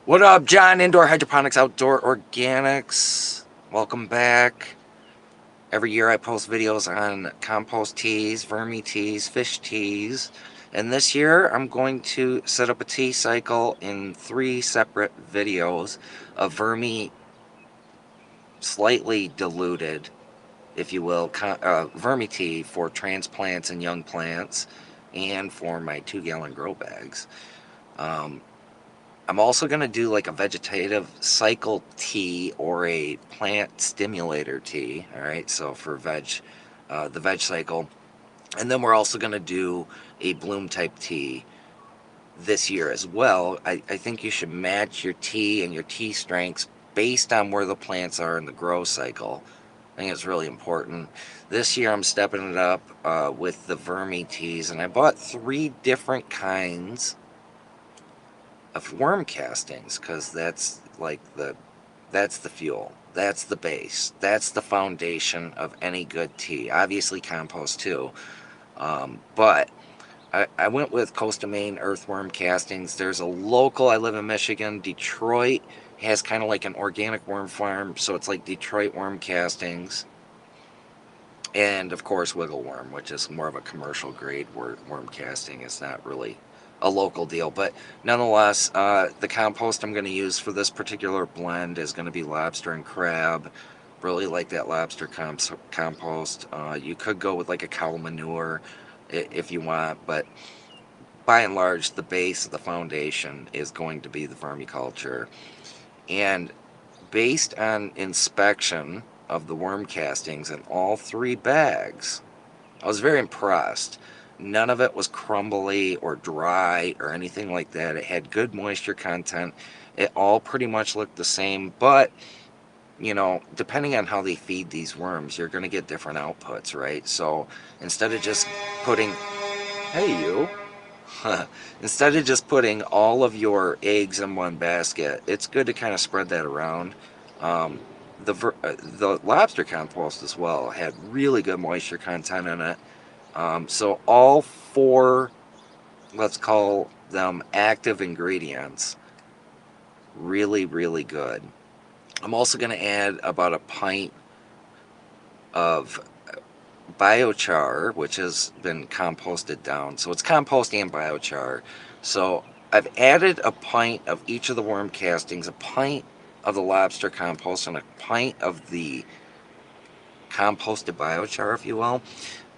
What up, John? Indoor Hydroponics, Outdoor Organics. Welcome back. Every year I post videos on compost teas, vermi teas, fish teas. And this year I'm going to set up a tea cycle in 3 separate videos of vermi slightly diluted, if you will, vermi tea for transplants and young plants and for my 2-gallon grow bags. I'm also going to do like a vegetative cycle tea or a plant stimulator tea. All right, so for the veg cycle. And then we're also going to do a bloom type tea this year as well. I think you should match your tea and your tea strengths based on where the plants are in the grow cycle. I think it's really important. This year I'm stepping it up with the vermi teas, and I bought 3 different kinds of worm castings, because that's the fuel, that's the base, that's the foundation of any good tea. Obviously compost too, but I went with Costa Maine earthworm castings. There's a local, I live in Michigan, Detroit has kind of like an organic worm farm, so it's like Detroit worm castings, and of course wiggle worm, which is more of a commercial grade worm casting. It's not really a local deal, but nonetheless, the compost I'm going to use for this particular blend is going to be lobster and crab. Really like that lobster compost. You could go with like a cow manure if you want, but by and large the base of the foundation is going to be the vermiculture. And based on inspection of the worm castings in all 3 bags, I was very impressed. None of it was crumbly or dry or anything like that. It had good moisture content. It all pretty much looked the same, but you know, depending on how they feed these worms, you're going to get different outputs, right? So instead of just putting, hey you, instead of just putting all of your eggs in one basket, it's good to kind of spread that around. Um, the lobster compost as well had really good moisture content in it. So all 4, let's call them active ingredients, really, really good. I'm also going to add about a pint of biochar, which has been composted down. So it's compost and biochar. So I've added a pint of each of the worm castings, a pint of the lobster compost, and a pint of the composted biochar, if you will.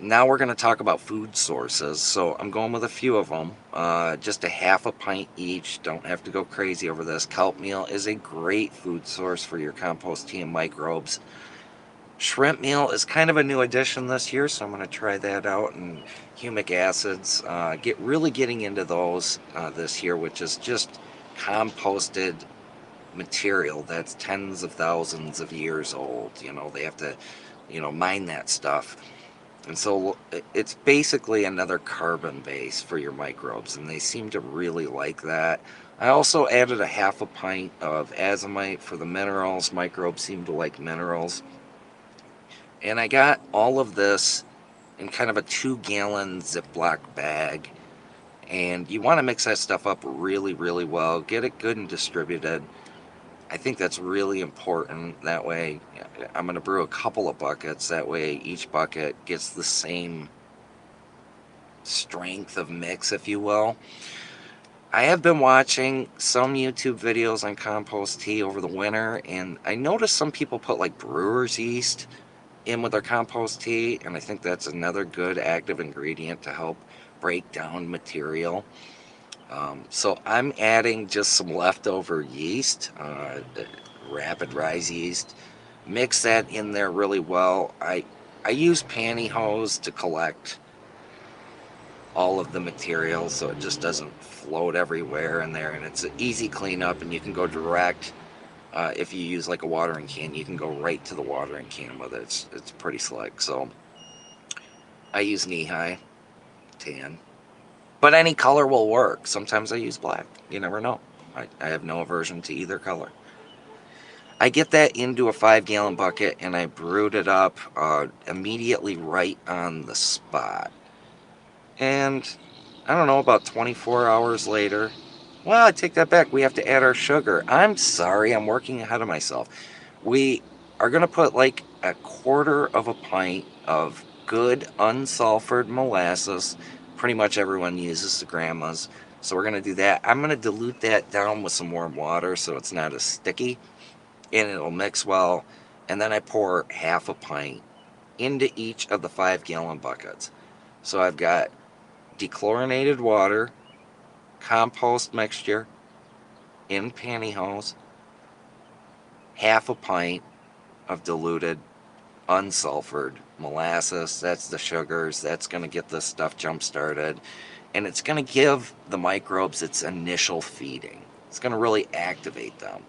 Now we're going to talk about food sources. So I'm going with a few of them, just a half a pint each. Don't have to go crazy over this. Kelp meal is a great food source for your compost tea and microbes. Shrimp meal is kind of a new addition this year, so I'm going to try that out. And humic acids, really getting into those this year, which is just composted material that's tens of thousands of years old. You know, they have to, mine that stuff. And so it's basically another carbon base for your microbes, and they seem to really like that. I also added a half a pint of azomite for the minerals. Microbes seem to like minerals. And I got all of this in kind of a 2-gallon Ziploc bag. And you want to mix that stuff up really, really well. Get it good and distributed. I think that's really important. That way, I'm going to brew a couple of buckets. That way, each bucket gets the same strength of mix, if you will. I have been watching some YouTube videos on compost tea over the winter, and I noticed some people put like brewer's yeast in with their compost tea, and I think that's another good active ingredient to help break down material. So I'm adding just some leftover yeast, rapid rise yeast. Mix that in there really well. I use pantyhose to collect all of the material so it just doesn't float everywhere in there, and it's an easy cleanup, and you can go direct. If you use like a watering can, you can go right to the watering can with it. It's pretty slick. So I use knee-high tan. But any color will work. Sometimes I use black. You never know. I have no aversion to either color. I get that into a 5-gallon bucket and I brewed it up immediately right on the spot. And I don't know, about 24 hours later, Well, I take that back. We have to add our sugar. I'm sorry, I'm working ahead of myself. We are going to put like a quarter of a pint of good unsulfured molasses. Pretty much everyone uses the grandmas. So we're going to do that. I'm going to dilute that down with some warm water so it's not as sticky and it'll mix well. And then I pour half a pint into each of the 5-gallon buckets. So I've got dechlorinated water, compost mixture in pantyhose, half a pint of diluted unsulfured molasses. That's the sugars. That's going to get this stuff jump started. And it's going to give the microbes its initial feeding. It's going to really activate them.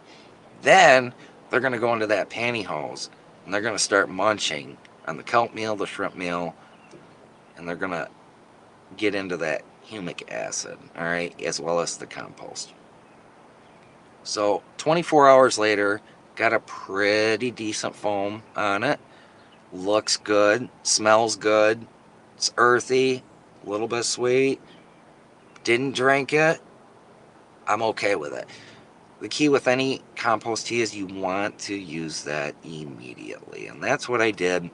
Then they're going to go into that pantyhose and they're going to start munching on the kelp meal, the shrimp meal, and they're going to get into that humic acid, all right, as well as the compost. So 24 hours later, got a pretty decent foam on it. Looks good, smells good, it's earthy, a little bit sweet. Didn't drink it, I'm okay with it. The key with any compost tea is you want to use that immediately, and that's what I did.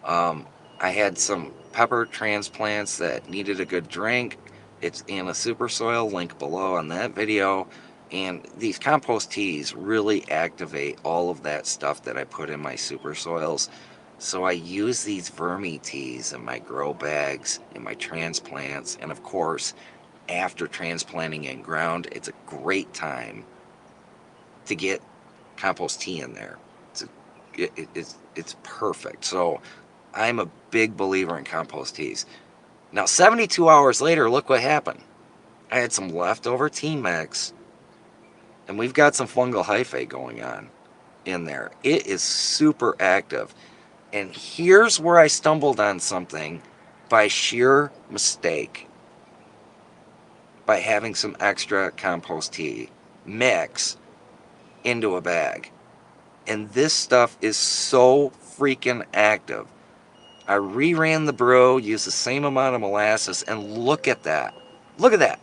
I had some pepper transplants that needed a good drink. It's in a super soil, link below on that video. And these compost teas really activate all of that stuff that I put in my super soils. So I use these Vermi teas in my grow bags, in my transplants, and of course, after transplanting and ground, it's a great time to get compost tea in there. It's perfect. So I'm a big believer in compost teas. Now, 72 hours later, look what happened. I had some leftover tea mix, and we've got some fungal hyphae going on in there. It is super active. And here's where I stumbled on something by sheer mistake, by having some extra compost tea mix into a bag. And this stuff is so freaking active. I reran the brew, used the same amount of molasses, and look at that. Look at that.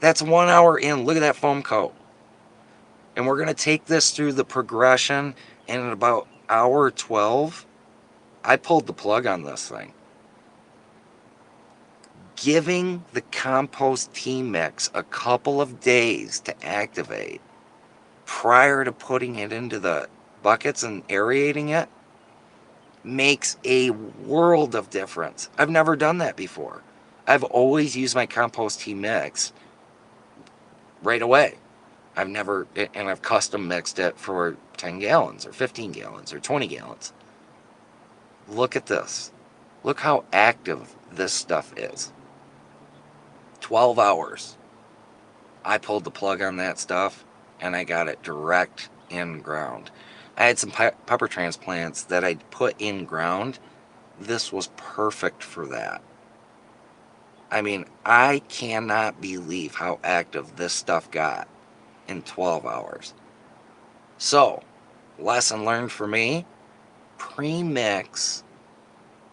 That's 1 hour in. Look at that foam coat. And we're going to take this through the progression, and in about hour 12, I pulled the plug on this thing. Giving the compost tea mix a couple of days to activate prior to putting it into the buckets and aerating it makes a world of difference. I've never done that before. I've always used my compost tea mix right away. I've custom mixed it for 10 gallons or 15 gallons or 20 gallons. Look at this. Look how active this stuff is. 12 hours. I pulled the plug on that stuff and I got it direct in ground. I had some pepper transplants that I'd put in ground. This was perfect for that. I mean, I cannot believe how active this stuff got in 12 hours. So, lesson learned for me, pre-mix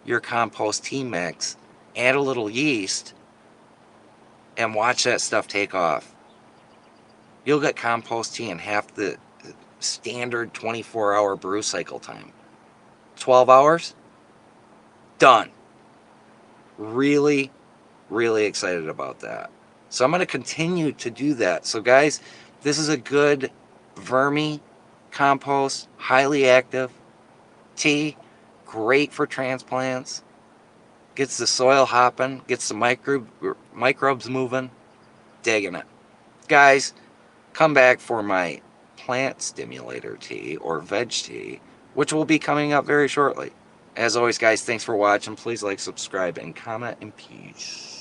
your compost tea mix, add a little yeast, and watch that stuff take off. You'll get compost tea in half the standard 24-hour brew cycle time. 12 hours? Done. Really, really excited about that. So I'm going to continue to do that. So guys, this is a good Vermi compost, highly active tea, great for transplants, gets the soil hopping, gets the microbes moving, digging it. Guys, come back for my plant stimulator tea or veg tea, which will be coming up very shortly. As always, guys, thanks for watching. Please like, subscribe, and comment, and peace.